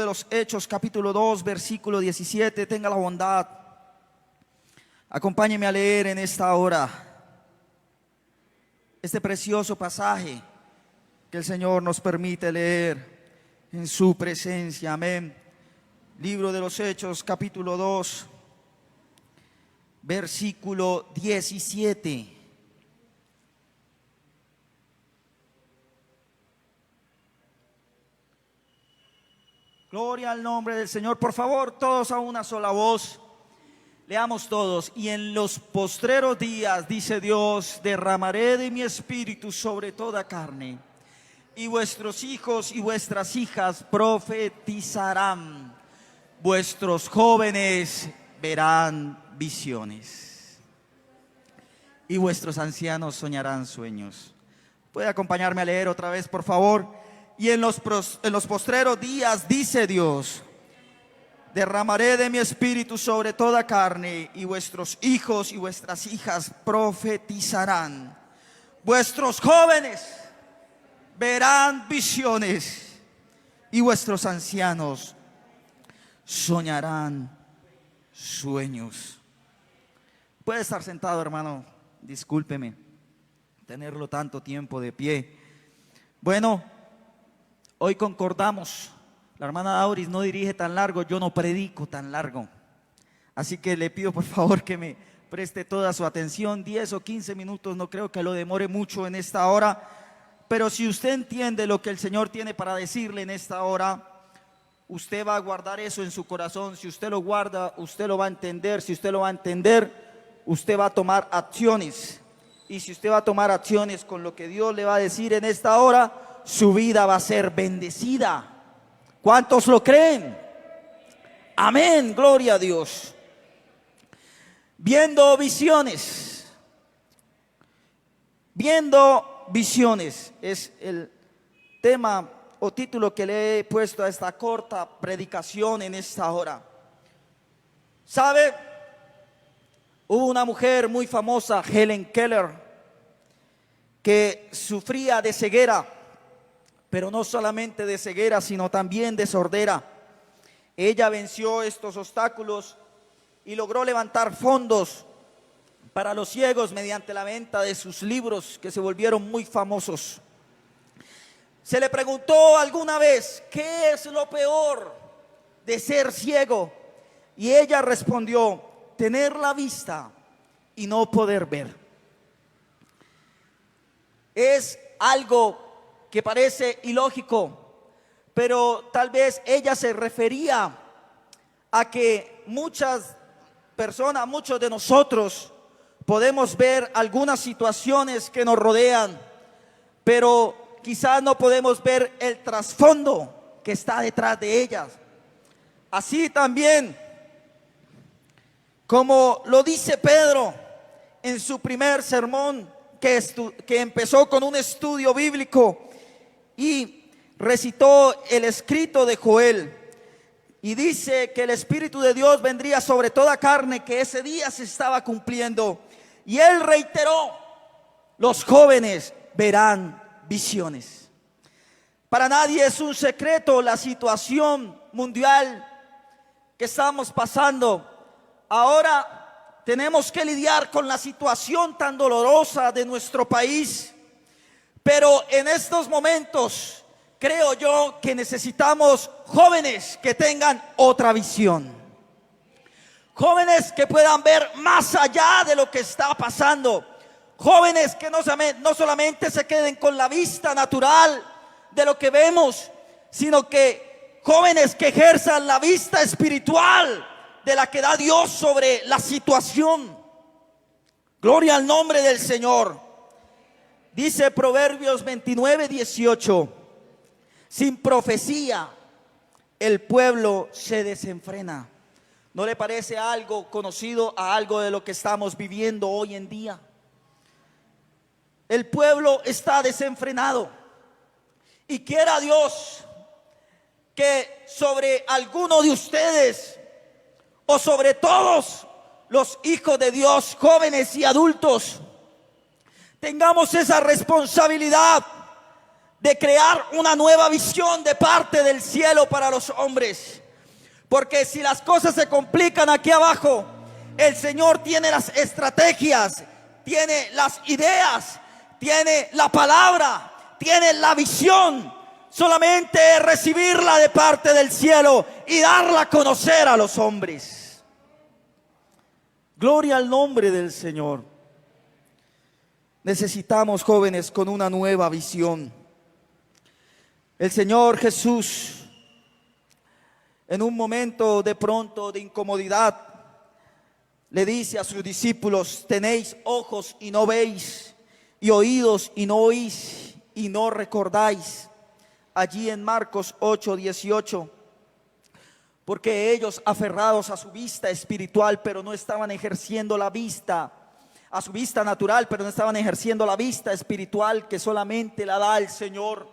los Hechos, capítulo 2, versículo 17. Tenga la bondad, acompáñeme a leer en esta hora este precioso pasaje que el Señor nos permite leer en su presencia. Amén. Libro de los Hechos, capítulo 2, versículo 17. Gloria al nombre del Señor. Por favor, todos a una sola voz. Leamos todos. Y en los postreros días, dice Dios, derramaré de mi espíritu sobre toda carne, y vuestros hijos y vuestras hijas profetizarán, vuestros jóvenes verán visiones, y vuestros ancianos soñarán sueños. ¿Puede acompañarme a leer otra vez, por favor? Y en los postreros días, dice Dios, derramaré de mi espíritu sobre toda carne, y vuestros hijos y vuestras hijas profetizarán, vuestros jóvenes verán visiones, y vuestros ancianos soñarán sueños. Puede estar sentado, hermano. Discúlpeme tenerlo tanto tiempo de pie. Bueno, hoy concordamos. La hermana Dauris no dirige tan largo, yo no predico tan largo. Así que le pido por favor que me preste toda su atención. 10 o 15 minutos, no creo que lo demore mucho en esta hora. Pero si usted entiende lo que el Señor tiene para decirle en esta hora, usted va a guardar eso en su corazón. Si usted lo guarda, usted lo va a entender. Si usted lo va a entender, usted va a tomar acciones. Y si usted va a tomar acciones con lo que Dios le va a decir en esta hora, su vida va a ser bendecida. ¿Cuántos lo creen? Amén, gloria a Dios. Viendo visiones. Viendo visiones es el tema o título que le he puesto a esta corta predicación en esta hora. ¿Sabe? Hubo una mujer muy famosa, Helen Keller, que sufría de ceguera, pero no solamente de ceguera, sino también de sordera. Ella venció estos obstáculos y logró levantar fondos para los ciegos mediante la venta de sus libros, que se volvieron muy famosos. Se le preguntó alguna vez, ¿qué es lo peor de ser ciego? Y ella respondió, tener la vista y no poder ver. Es algo que parece ilógico, pero tal vez ella se refería a que muchas personas, muchos de nosotros podemos ver algunas situaciones que nos rodean, pero quizás no podemos ver el trasfondo que está detrás de ellas. Así también, como lo dice Pedro en su primer sermón, que empezó con un estudio bíblico y recitó el escrito de Joel, y dice que el Espíritu de Dios vendría sobre toda carne, que ese día se estaba cumpliendo, y él reiteró, los jóvenes verán visiones. Para nadie es un secreto la situación mundial que estamos pasando. Ahora tenemos que lidiar con la situación tan dolorosa de nuestro país. Pero en estos momentos creo yo que necesitamos jóvenes que tengan otra visión. Jóvenes que puedan ver más allá de lo que está pasando. Jóvenes que no solamente se queden con la vista natural de lo que vemos, sino que jóvenes que ejerzan la vista espiritual de la que da Dios sobre la situación. Gloria al nombre del Señor. Dice Proverbios 29:18, sin profecía el pueblo se desenfrena. ¿No le parece algo conocido a algo de lo que estamos viviendo hoy en día? El pueblo está desenfrenado, y quiera Dios que sobre alguno de ustedes, o sobre todos los hijos de Dios, jóvenes y adultos, tengamos esa responsabilidad de crear una nueva visión de parte del cielo para los hombres. Porque si las cosas se complican aquí abajo, el Señor tiene las estrategias, tiene las ideas, tiene la palabra, tiene la visión. Solamente es recibirla de parte del cielo y darla a conocer a los hombres. Gloria al nombre del Señor. Necesitamos jóvenes con una nueva visión. El Señor Jesús, en un momento de pronto de incomodidad, le dice a sus discípulos: tenéis ojos y no veis, y oídos y no oís, y no recordáis. Allí en Marcos 8:18. Porque ellos, aferrados a su vista espiritual, pero no estaban ejerciendo la vista, a su vista natural, pero no estaban ejerciendo la vista espiritual que solamente la da el Señor.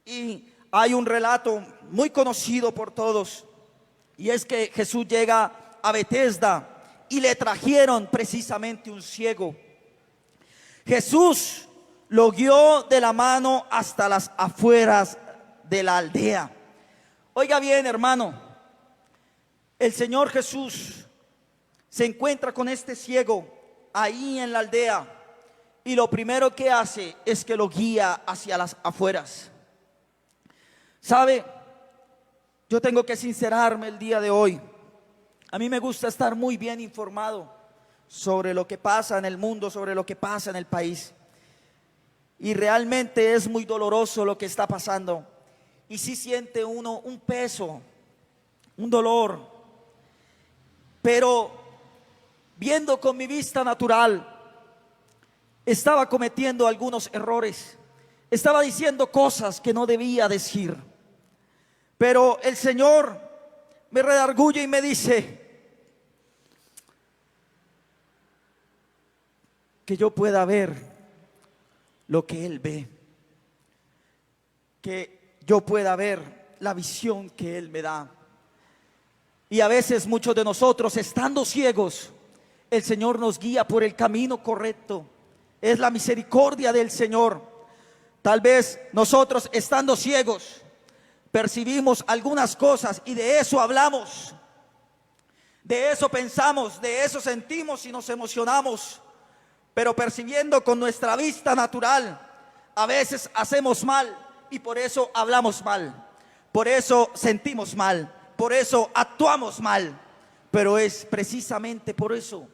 Y hay un relato muy conocido por todos, y es que Jesús llega a Betesda y le trajeron precisamente un ciego. Jesús lo guió de la mano hasta las afueras de la aldea. Oiga bien, hermano, el Señor Jesús se encuentra con este ciego ahí en la aldea, y lo primero que hace es que lo guía hacia las afueras. ¿Sabe? Yo tengo que sincerarme el día de hoy. A mí me gusta estar muy bien informado sobre lo que pasa en el mundo, sobre lo que pasa en el país. Y realmente es muy doloroso lo que está pasando. Y sí siente uno un peso, un dolor. Pero viendo con mi vista natural, estaba cometiendo algunos errores. Estaba diciendo cosas que no debía decir. Pero el Señor me redarguye y me dice que yo pueda ver lo que Él ve, que yo pueda ver la visión que Él me da. Y a veces muchos de nosotros, estando ciegos, el Señor nos guía por el camino correcto. Es la misericordia del Señor. Tal vez nosotros, estando ciegos, percibimos algunas cosas y de eso hablamos, de eso pensamos, de eso sentimos y nos emocionamos. Pero percibiendo con nuestra vista natural, a veces hacemos mal y por eso hablamos mal, por eso sentimos mal, por eso actuamos mal. Pero es precisamente por eso,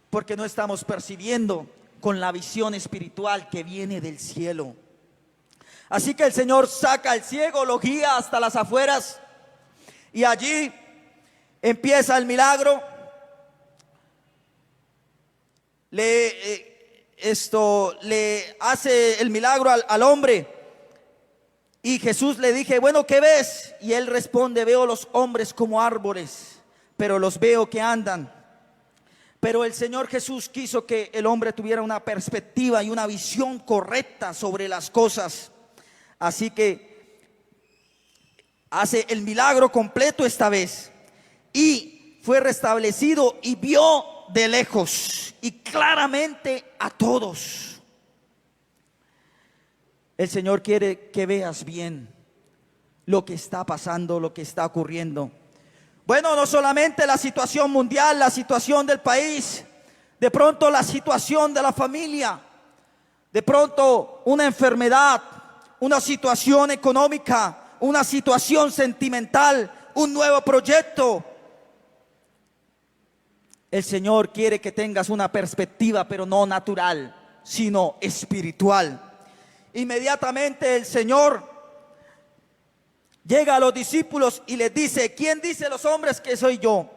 porque no estamos percibiendo con la visión espiritual que viene del cielo. Así que el Señor saca al ciego, lo guía hasta las afueras, y allí empieza el milagro. Le hace el milagro al hombre. Y Jesús le dije: bueno, ¿qué ves? Y él responde: veo los hombres como árboles, pero los veo que andan. Pero el Señor Jesús quiso que el hombre tuviera una perspectiva y una visión correcta sobre las cosas. Así que hace el milagro completo esta vez, y fue restablecido y vio de lejos y claramente a todos. El Señor quiere que veas bien lo que está pasando, lo que está ocurriendo. Bueno, no solamente la situación mundial, la situación del país, de pronto la situación de la familia, de pronto una enfermedad, una situación económica, una situación sentimental, un nuevo proyecto. El Señor quiere que tengas una perspectiva, pero no natural, sino espiritual. Inmediatamente el Señor llega a los discípulos y les dice: ¿quién dice los hombres que soy yo?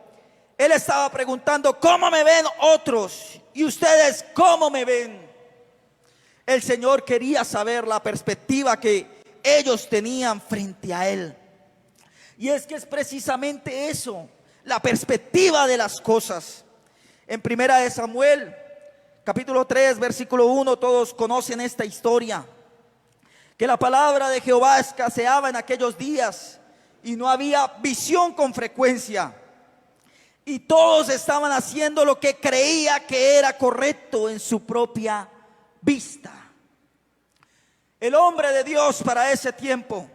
Él estaba preguntando: ¿cómo me ven otros? ¿Y ustedes cómo me ven? El Señor quería saber la perspectiva que ellos tenían frente a Él. Y es que es precisamente eso, la perspectiva de las cosas. En Primera de Samuel, capítulo 3, versículo 1, todos conocen esta historia. Que la palabra de Jehová escaseaba en aquellos días y no había visión con frecuencia. Y todos estaban haciendo lo que creía que era correcto en su propia vista. El hombre de Dios para ese tiempo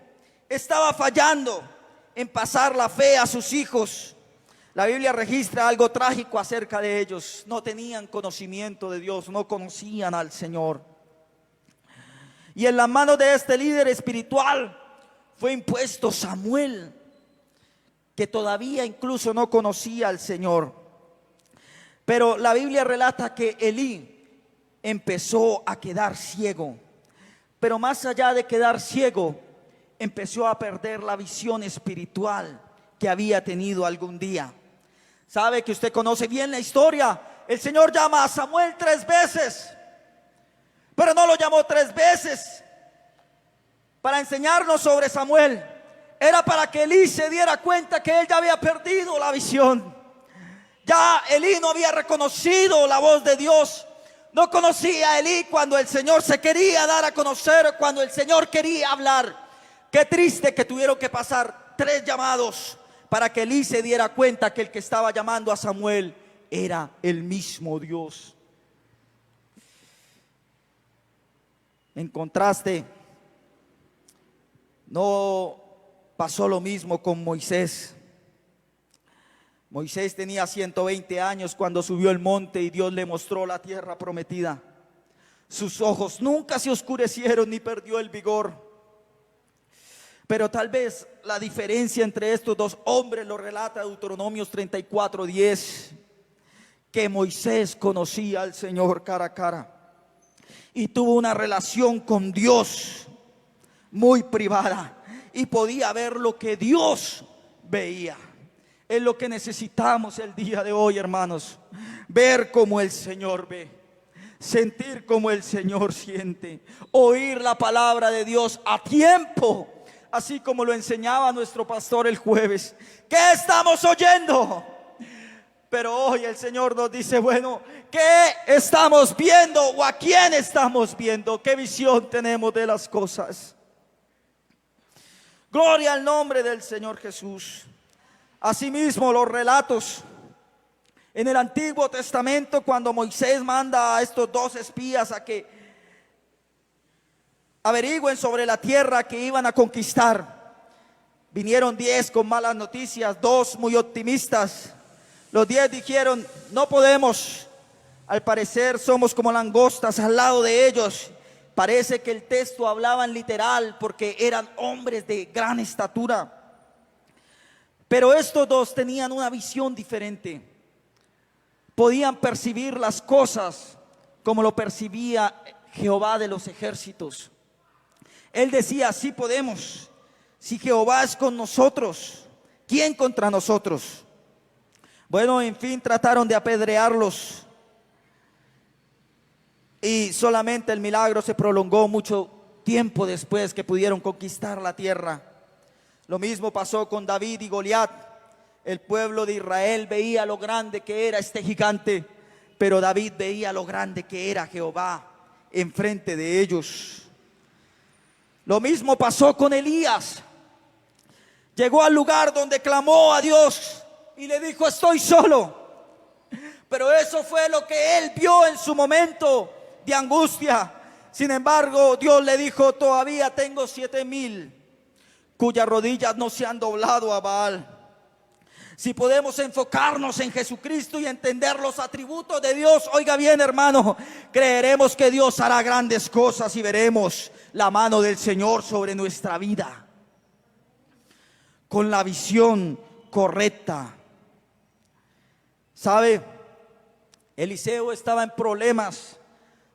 estaba fallando en pasar la fe a sus hijos. La Biblia registra algo trágico acerca de ellos. No tenían conocimiento de Dios, no conocían al Señor. Y en las manos de este líder espiritual fue impuesto Samuel, que todavía incluso no conocía al Señor. Pero la Biblia relata que Elí empezó a quedar ciego. Pero más allá de quedar ciego, empezó a perder la visión espiritual que había tenido algún día. Sabe que usted conoce bien la historia. El Señor llama a Samuel 3 veces, pero no lo llamó 3 veces para enseñarnos sobre Samuel. Era para que Elí se diera cuenta que él ya había perdido la visión. Ya Elí no había reconocido la voz de Dios. No conocía a Elí cuando el Señor se quería dar a conocer, cuando el Señor quería hablar. Qué triste que tuvieron que pasar 3 llamados para que Elí se diera cuenta que el que estaba llamando a Samuel era el mismo Dios. En contraste, no pasó lo mismo con Moisés. Moisés tenía 120 años cuando subió el monte y Dios le mostró la tierra prometida. Sus ojos nunca se oscurecieron ni perdió el vigor. Pero tal vez la diferencia entre estos 2 hombres lo relata Deuteronomios 34:10, que Moisés conocía al Señor cara a cara y tuvo una relación con Dios muy privada y podía ver lo que Dios veía. Es lo que necesitamos el día de hoy, hermanos. Ver como el Señor ve, sentir como el Señor siente, oír la palabra de Dios a tiempo, así como lo enseñaba nuestro pastor el jueves. ¿Qué estamos oyendo? Pero hoy el Señor nos dice, bueno, ¿qué estamos viendo o a quién estamos viendo? ¿Qué visión tenemos de las cosas? Gloria al nombre del Señor Jesús. Asimismo, los relatos en el Antiguo Testamento, cuando Moisés manda a estos 2 espías a que averigüen sobre la tierra que iban a conquistar, vinieron 10 con malas noticias, 2 muy optimistas. Los 10 dijeron, no podemos, al parecer somos como langostas al lado de ellos. Parece que el texto hablaba en literal porque eran hombres de gran estatura. Pero estos 2 tenían una visión diferente. Podían percibir las cosas como lo percibía Jehová de los ejércitos. Él decía, sí podemos. Si Jehová es con nosotros, ¿quién contra nosotros? Bueno, en fin, trataron de apedrearlos. Y solamente el milagro se prolongó mucho tiempo después que pudieron conquistar la tierra. Lo mismo pasó con David y Goliat. El pueblo de Israel veía lo grande que era este gigante, pero David veía lo grande que era Jehová enfrente de ellos. Lo mismo pasó con Elías. Llegó al lugar donde clamó a Dios y le dijo, estoy solo. Pero eso fue lo que él vio en su momento de angustia. Sin embargo, Dios le dijo, todavía tengo 7,000 cuyas rodillas no se han doblado a Baal. Si podemos enfocarnos en Jesucristo y entender los atributos de Dios, oiga bien, hermano, creeremos que Dios hará grandes cosas y veremos la mano del Señor sobre nuestra vida. Con la visión correcta. ¿Sabe? Eliseo estaba en problemas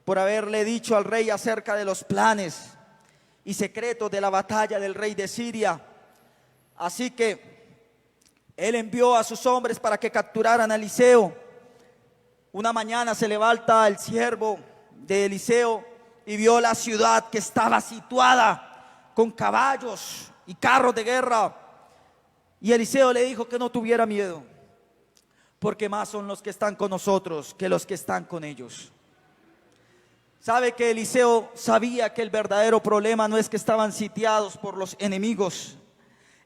por haberle dicho al rey acerca de los planes y secretos de la batalla del rey de Siria. Así que él envió a sus hombres para que capturaran a Eliseo. Una mañana se levanta el siervo de Eliseo y vio la ciudad que estaba situada con caballos y carros de guerra. Y Eliseo le dijo que no tuviera miedo, porque más son los que están con nosotros que los que están con ellos. Sabe que Eliseo sabía que el verdadero problema no es que estaban sitiados por los enemigos.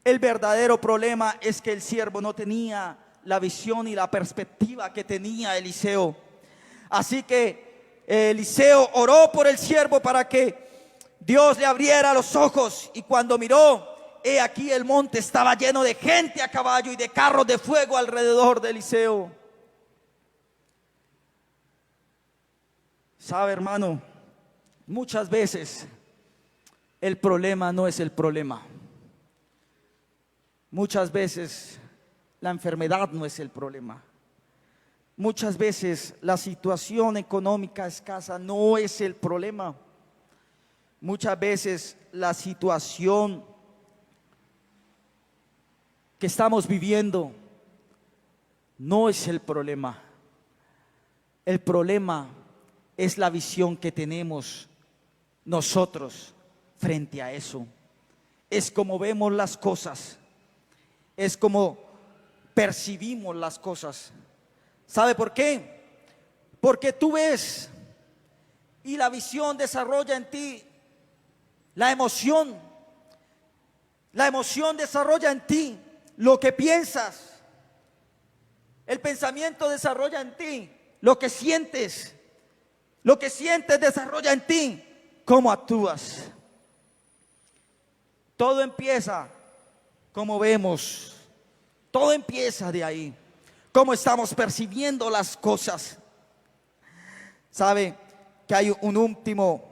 El verdadero problema es que el siervo no tenía la visión y la perspectiva que tenía Eliseo. Así que Eliseo oró por el siervo para que Dios le abriera los ojos, y cuando miró, he aquí el monte estaba lleno de gente a caballo y de carros de fuego alrededor de Eliseo. Sabe, hermano, muchas veces el problema no es el problema. Muchas veces la enfermedad no es el problema. Muchas veces la situación económica escasa no es el problema. Muchas veces la situación que estamos viviendo no es el problema. El problema es la visión que tenemos nosotros frente a eso. Es como vemos las cosas, es como percibimos las cosas. ¿Sabe por qué? Porque tú ves y la visión desarrolla en ti la emoción. La emoción desarrolla en ti lo que piensas. El pensamiento desarrolla en ti lo que sientes. Lo que sientes desarrolla en ti cómo actúas. Todo empieza como vemos. Todo empieza de ahí. Cómo estamos percibiendo las cosas. Sabe que hay un último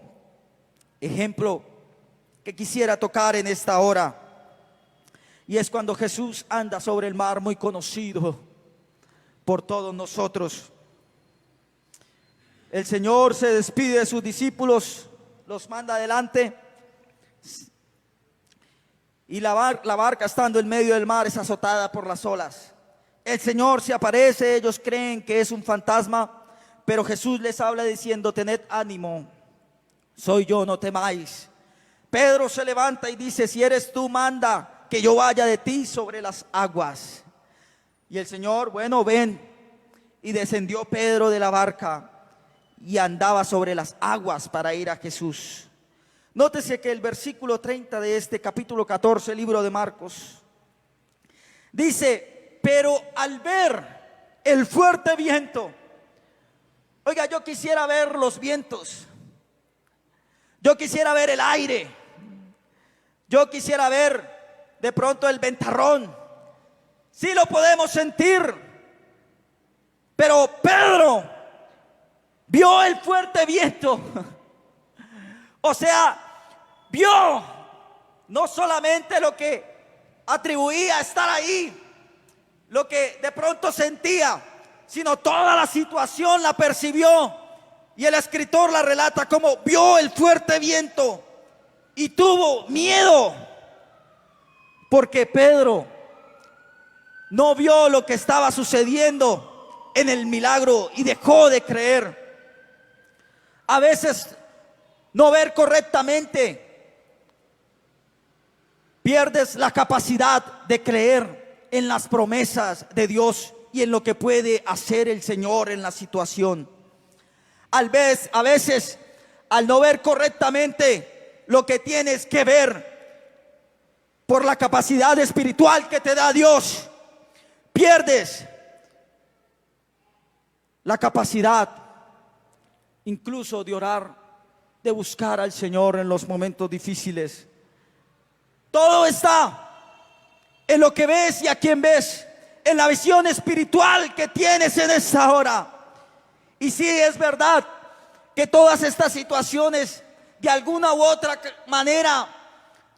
ejemplo que quisiera tocar en esta hora, y es cuando Jesús anda sobre el mar, muy conocido por todos nosotros. El Señor se despide de sus discípulos, los manda adelante, y la barca, estando en medio del mar, es azotada por las olas. El Señor se aparece, ellos creen que es un fantasma, pero Jesús les habla diciendo: tened ánimo, soy yo, no temáis. Pedro se levanta y dice: si eres tú, manda que yo vaya de ti sobre las aguas. Y el Señor, bueno, ven. Y descendió Pedro de la barca y andaba sobre las aguas para ir a Jesús. Nótese que el versículo 30 de este capítulo 14, libro de Marcos, dice: pero al ver el fuerte viento. Oiga, yo quisiera ver los vientos. Yo quisiera ver el aire. Yo quisiera ver de pronto el ventarrón. Sí lo podemos sentir. Pero Pedro vio el fuerte viento. O sea, vio no solamente lo que atribuía a estar ahí, lo que de pronto sentía, sino toda la situación la percibió. Y el escritor la relata como vio el fuerte viento y tuvo miedo, porque Pedro no vio lo que estaba sucediendo en el milagro y dejó de creer. A veces no ver correctamente, pierdes la capacidad de creer en las promesas de Dios y en lo que puede hacer el Señor en la situación. A veces, al no ver correctamente lo que tienes que ver por la capacidad espiritual que te da Dios, pierdes la capacidad incluso de orar, de buscar al Señor en los momentos difíciles. Todo está en lo que ves y a quién ves, en la visión espiritual que tienes en esta hora. Y sí, es verdad que todas estas situaciones de alguna u otra manera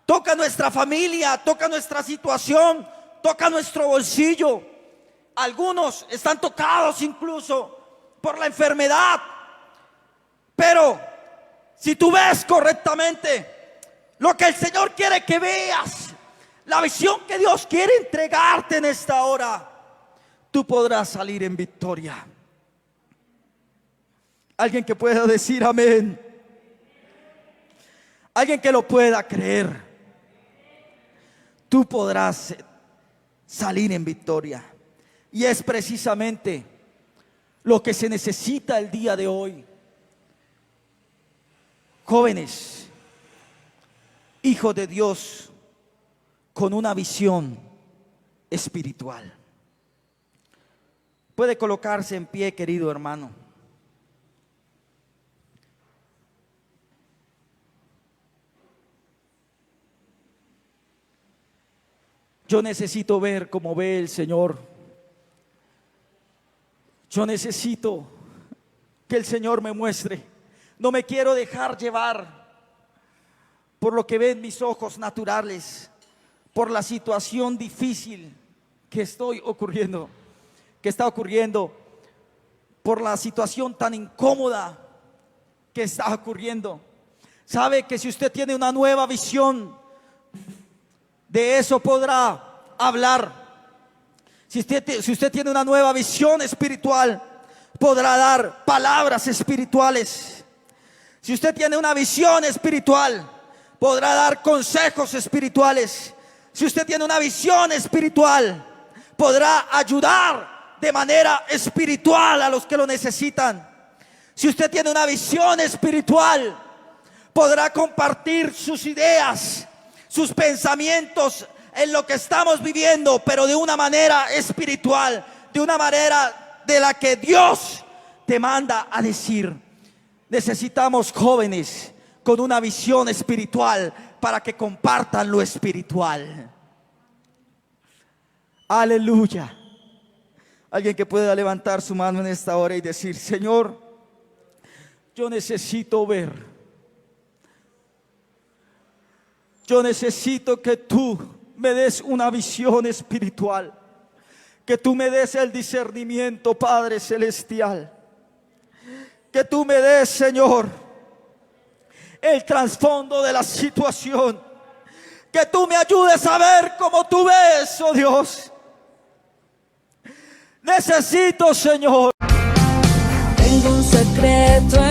tocan nuestra familia, tocan nuestra situación, tocan nuestro bolsillo. Algunos están tocados incluso por la enfermedad. Pero si tú ves correctamente lo que el Señor quiere que veas, la visión que Dios quiere entregarte en esta hora, tú podrás salir en victoria. Alguien que pueda decir amén. Alguien que lo pueda creer. Tú podrás salir en victoria. Y es precisamente lo que se necesita el día de hoy. Jóvenes, hijos de Dios, con una visión espiritual. Puede colocarse en pie, querido hermano. Yo necesito ver como ve el Señor. Yo necesito que el Señor me muestre. No me quiero dejar llevar por lo que ven mis ojos naturales, por la situación difícil que está ocurriendo, por la situación tan incómoda que está ocurriendo. Sabe que si usted tiene una nueva visión, de eso podrá hablar. Si usted tiene una nueva visión espiritual, podrá dar palabras espirituales. Si usted tiene una visión espiritual, podrá dar consejos espirituales. Si usted tiene una visión espiritual, podrá ayudar de manera espiritual a los que lo necesitan. Si usted tiene una visión espiritual, podrá compartir sus ideas, sus pensamientos en lo que estamos viviendo, pero de una manera espiritual, de una manera de la que Dios te manda a decir. Necesitamos jóvenes con una visión espiritual para que compartan lo espiritual. Aleluya. Alguien que pueda levantar su mano en esta hora y decir: Señor, yo necesito ver. Yo necesito que tú me des una visión espiritual, que tú me des el discernimiento, Padre Celestial, que tú me des, Señor, el trasfondo de la situación, que tú me ayudes a ver como tú ves, oh Dios. Necesito, Señor. Tengo un secreto